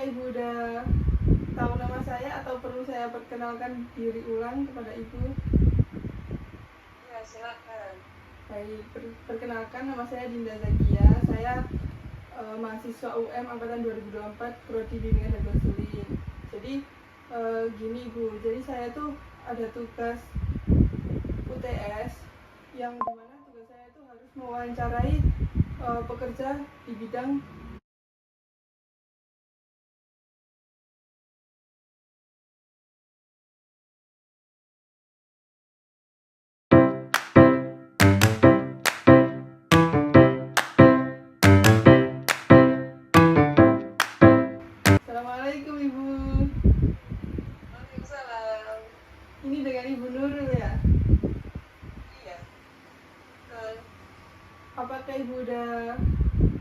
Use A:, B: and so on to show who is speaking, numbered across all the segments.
A: Ibu udah tahu nama saya atau perlu saya perkenalkan diri ulang kepada Ibu?
B: Ya, silakan.
A: Baik, perkenalkan nama saya Dinda Zakia. Saya mahasiswa UM angkatan 2024 Prodi Bimbingan dan Konseling. Jadi gini Ibu, jadi saya tuh ada tugas UTS yang dimana tugas saya tuh harus mewawancarai pekerja di bidang. Assalamualaikum Ibu.
B: Waalaikumsalam.
A: Ini dengan Ibu Nurul ya?
B: Iya.
A: Apakah Ibu udah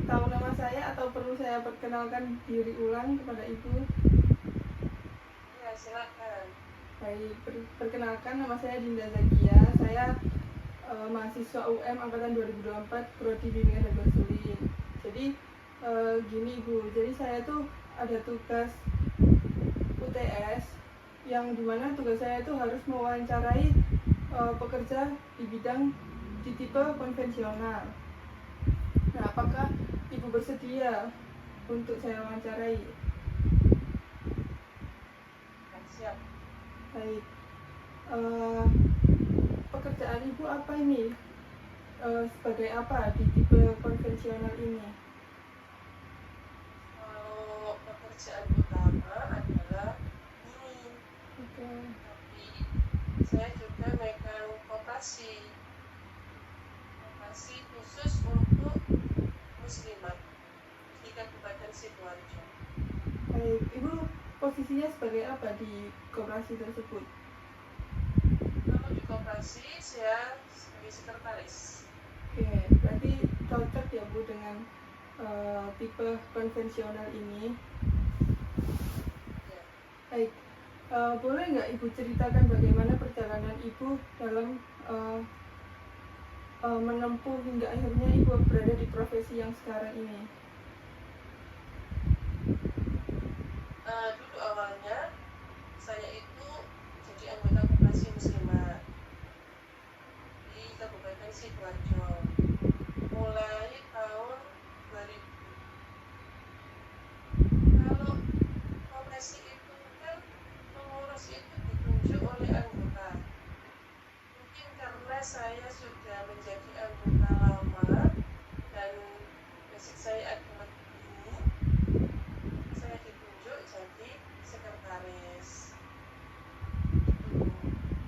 A: tahu nama saya atau perlu saya perkenalkan diri ulang kepada Ibu?
B: Ya, silakan.
A: Baik, perkenalkan nama saya Dinda Zakia. Saya mahasiswa UM angkatan 2024 Prodi Bimbingan dan Konseling. Jadi gini Ibu, jadi saya tuh ada tugas UTS yang dimana tugas saya tuh harus mewawancarai pekerja di bidang di tipe konvensional. Nah, apakah Ibu bersedia untuk saya wawancarai?
B: Siap.
A: Baik. Pekerjaan Ibu apa ini? Sebagai apa di tipe konvensional ini?
B: Kalau pekerjaan utama adalah guru.
A: Oke.
B: Tapi saya juga megang koperasi khusus untuk muslimat di Kabupaten Sidoarjo.
A: Baik, Ibu posisinya sebagai apa di koperasi tersebut?
B: Kalau di koperasi saya sebagai sekretaris.
A: Oke, berarti cocok ya Bu dengan tipe konvensional ini.
B: Ya.
A: Baik, boleh nggak Ibu ceritakan bagaimana perjalanan Ibu dalam menempuh hingga akhirnya Ibu berada di profesi yang sekarang ini?
B: Dulu awalnya saya itu jadi anggota koperasi muslimat di Kabupaten Sidoarjo mulai tahun 2000. Kalau koperasi itu kan pengurus itu ditunjuk oleh anggota. Mungkin karena saya sudah menjadi anggota lama dan basic saya adalah guru, saya ditunjuk jadi sekretaris.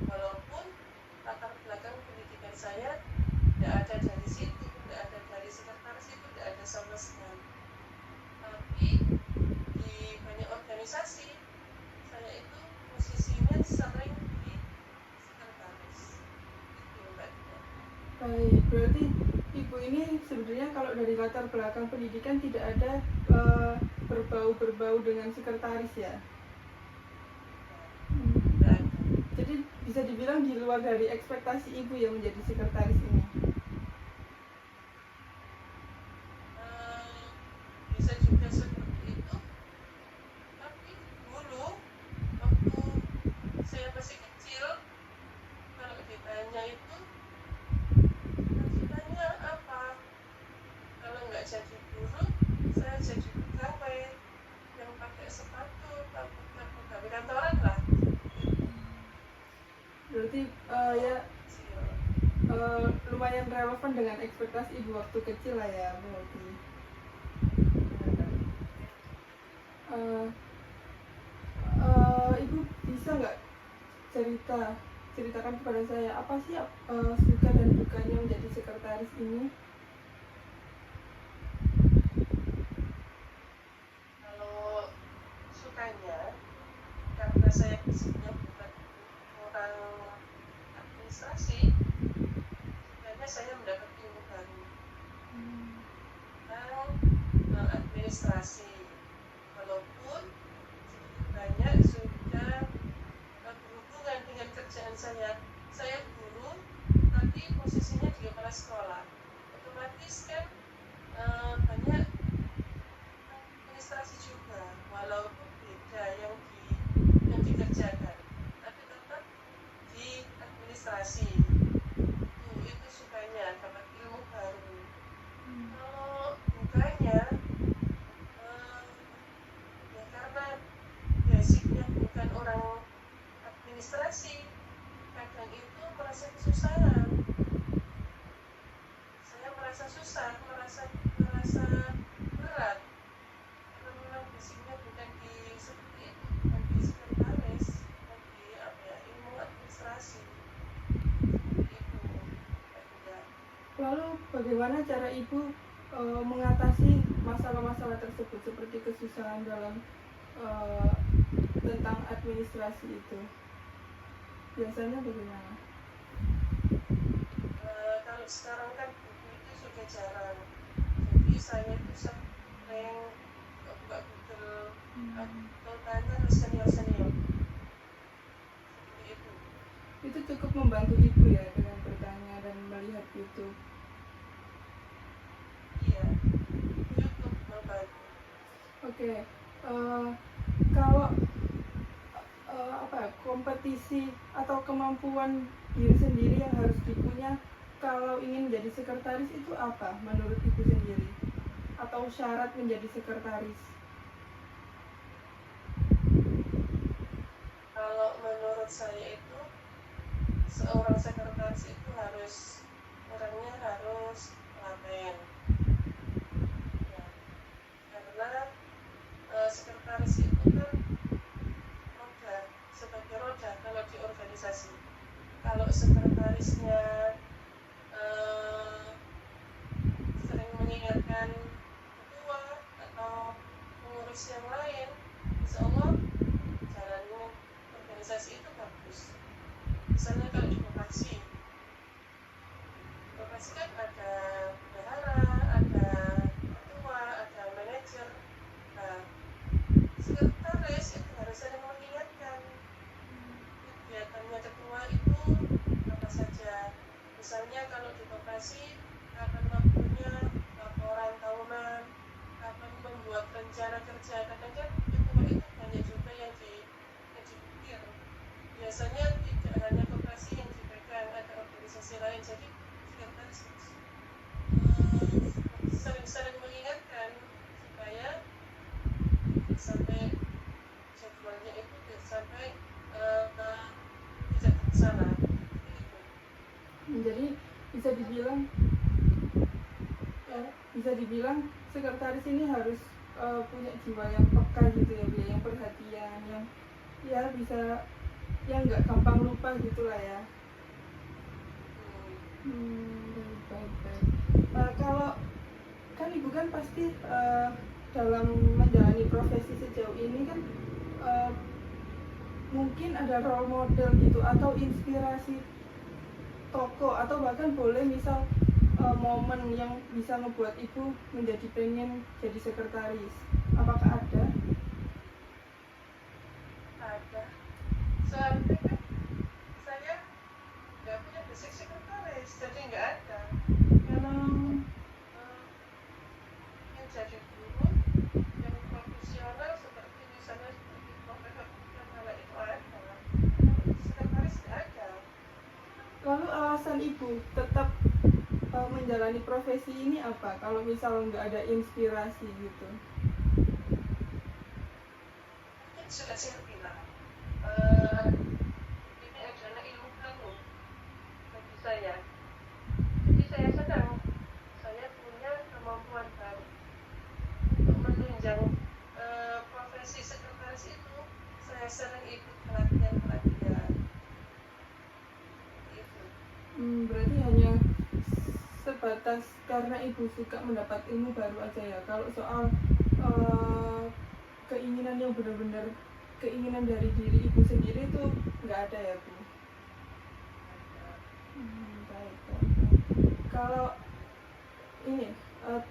B: Walaupun latar belakang pendidikan saya tidak ada dari situ, tidak ada dari sekretaris itu, tidak ada sama sekali. Tapi di banyak organisasi saya itu posisinya sering di sekretaris. Itu Mbak Dina.
A: Baik, berarti Ibu ini sebenarnya kalau dari latar belakang pendidikan tidak ada berbau dengan sekretaris ya? Jadi bisa dibilang di luar dari ekspektasi Ibu ya menjadi sekretaris ini?
B: Bisa juga seperti itu. Tapi dulu waktu saya masih kecil, kalau ditanya itu cita-citanya apa? Kalau nggak jadi guru, saya jadi pegawai yang pakai sepatu, pegawai kantoran lah.
A: Berarti lumayan relevan dengan ekspektasi Ibu waktu kecil lah ya berarti. Ibu bisa nggak ceritakan kepada saya apa sih suka dan dukanya menjadi sekretaris ini?
B: Kalau sukanya, karena saya basicnya bukan orang administrasi, sukanya saya mendapat ilmu baru tentang administrasi. Walaupun sedikit banyak sudah berhubungan dengan kerjaan saya. Saya guru, tapi posisinya di kepala sekolah. Otomatis kan banyak administrasi juga. Walaupun makanya ya karena basicnya bukan orang administrasi, kadang itu merasa kesusahan. Saya merasa susah, merasa berat karena memang basicnya bukan di seperti itu, bukan di sekretaris, bukan di ilmu administrasi seperti itu. Ya.
A: Lalu bagaimana cara Ibu mengatasi masalah-masalah tersebut seperti kesusahan dalam tentang administrasi itu? Biasanya bagaimana?
B: Kalau sekarang kan buku itu sudah jarang, jadi saya itu sering buka Google atau tanya senior-senior seperti itu.
A: Itu cukup membantu Ibu ya dengan bertanya dan melihat YouTube.
B: Iya, YouTube membantu.
A: Oke, kalau kompetisi atau kemampuan diri sendiri yang harus dipunya kalau ingin menjadi sekretaris itu apa menurut Ibu sendiri? Atau syarat menjadi sekretaris?
B: Kalau menurut saya itu seorang sekretaris itu orangnya harus telaten. Ya, karena sekretaris itu kan sebagai roda kalau di organisasi. Kalau sekretarisnya sering mengingatkan ketua atau pengurus yang lain, insya Allah jalannya organisasi itu bagus. Misalnya kalau di vokasi kan ada bendahara, ada ketua, ada manajer. Nah, sekretaris itu harus sering mengingatkan kegiatannya ketua itu apa saja. Misalnya kalau di vokasi, kapan waktunya laporan tahunan, kapan membuat rencana kerja. Kadang kan ketua itu banyak juga yang dipikir. Biasanya tidak hanya vokasi yang dipegang, ada organisasi lain. Jadi sekretaris sering-sering mengingatkan supaya sampai jadwalnya itu sampai tidak terlaksana.
A: Jadi bisa dibilang sekretaris ini harus punya jiwa yang peka gitu ya, yang perhatian, yang ya bisa yang nggak gampang lupa gitulah ya. Baik. Kalau kan Ibu kan pasti dalam menjalani profesi sejauh ini kan mungkin ada role model gitu atau inspirasi tokoh atau bahkan boleh misal momen yang bisa ngebuat Ibu menjadi pengen jadi sekretaris. Apakah ada?
B: Ada. Soalnya kan saya nggak punya basic sekretaris, jadi nggak ada. Kalau yang jadi guru yang profesional seperti misalnya seperti profesor malah itu ada. Sekretaris nggak ada.
A: Lalu alasan Ibu tetap menjalani profesi ini apa? Kalau misal nggak ada inspirasi gitu?
B: Mungkin sudah saya bilang, ini adalah ilmu baru bagi saya. Jadi saya sedang saya punya kemampuan baru untuk menunjang profesi sekretaris itu. Saya sering ikut pelatihan.
A: Berarti hanya sebatas karena Ibu suka mendapat ilmu baru aja ya. Kalau soal keinginan yang benar-benar keinginan dari diri Ibu sendiri itu nggak ada ya Bu? Baik. Kalau ini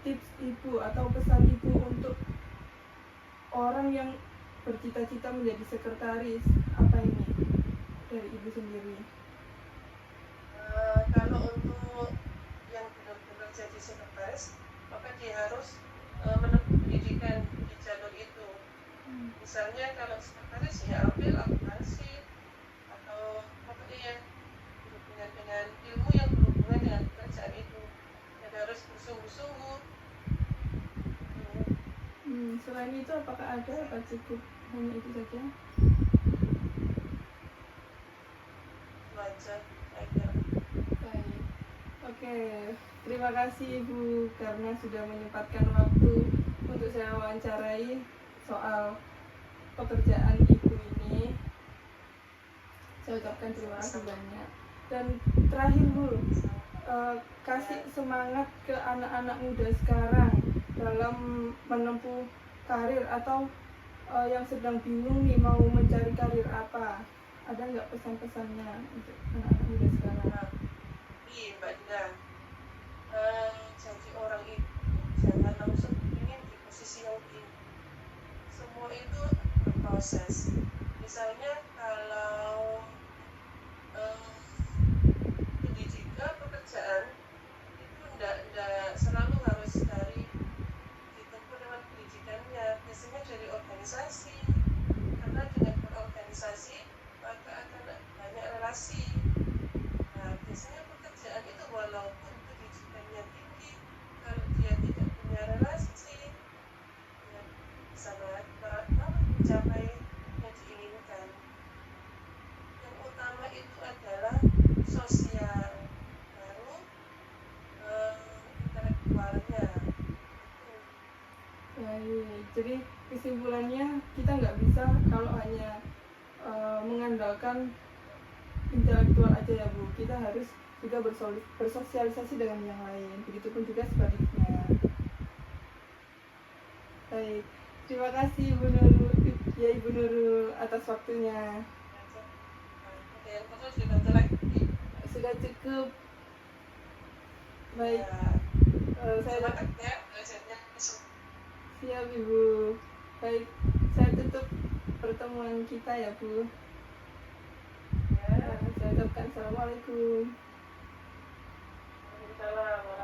A: tips Ibu atau pesan Ibu untuk orang yang bercita-cita menjadi sekretaris apa ini dari Ibu sendiri?
B: Kalau untuk yang benar-benar jadi sekretaris, maka dia harus menempuh pendidikan di jalur itu. Misalnya kalau sekretaris ya ambil akuntansi atau pokoknya yang berhubungan dengan ilmu yang berhubungan dengan pekerjaan itu. Dan harus bersungguh-sungguh
A: Selain itu apakah ada apa cukup hanya itu saja?
B: Itu aja saya kira.
A: Baik. Oke, terima kasih Ibu karena sudah menyempatkan waktu untuk saya wawancarai soal pekerjaan Ibu ini. Saya ucapkan terima kasih banyak. Dan terakhir Bu, kasih semangat ke anak-anak muda sekarang dalam menempuh karir atau yang sedang bingung nih mau mencari karir apa. Ada nggak pesan-pesannya untuk anak-anak muda sekarang?
B: Iya Mbak Dina, jadi orang itu jangan langsung ingin di posisi yang tinggi. Semua itu berproses. Misalnya kalau pendidikan pekerjaan itu enggak selalu harus dari ditempuh lewat pendidikannya, biasanya dari organisasi, karena dengan berorganisasi maka akan banyak relasi. Nah, biasanya pekerjaan itu walaupun pendidikannya tinggi, kalau dia tidak punya relasi, ya bisa mencapai yang diinginkan. Yang utama itu adalah sosial, baru intelektualnya.
A: Baik, jadi kesimpulannya kita nggak bisa kalau hanya mengandalkan intelektual aja ya Bu. Kita harus juga bersosialisasi dengan yang lain. Begitupun juga sebaliknya. Baik, terima kasih Ibu Nurul, ya Ibu Nurul atas waktunya.
B: Ada yang perlu dibantu lagi?
A: Sudah cukup. Baik, saya
B: Semangat ya belajarnya.
A: siap Ibu. Baik, saya tutup pertemuan kita ya Bu.
B: Ya,
A: Saya ucapkan assalamualaikum.
B: waalaikumsalam.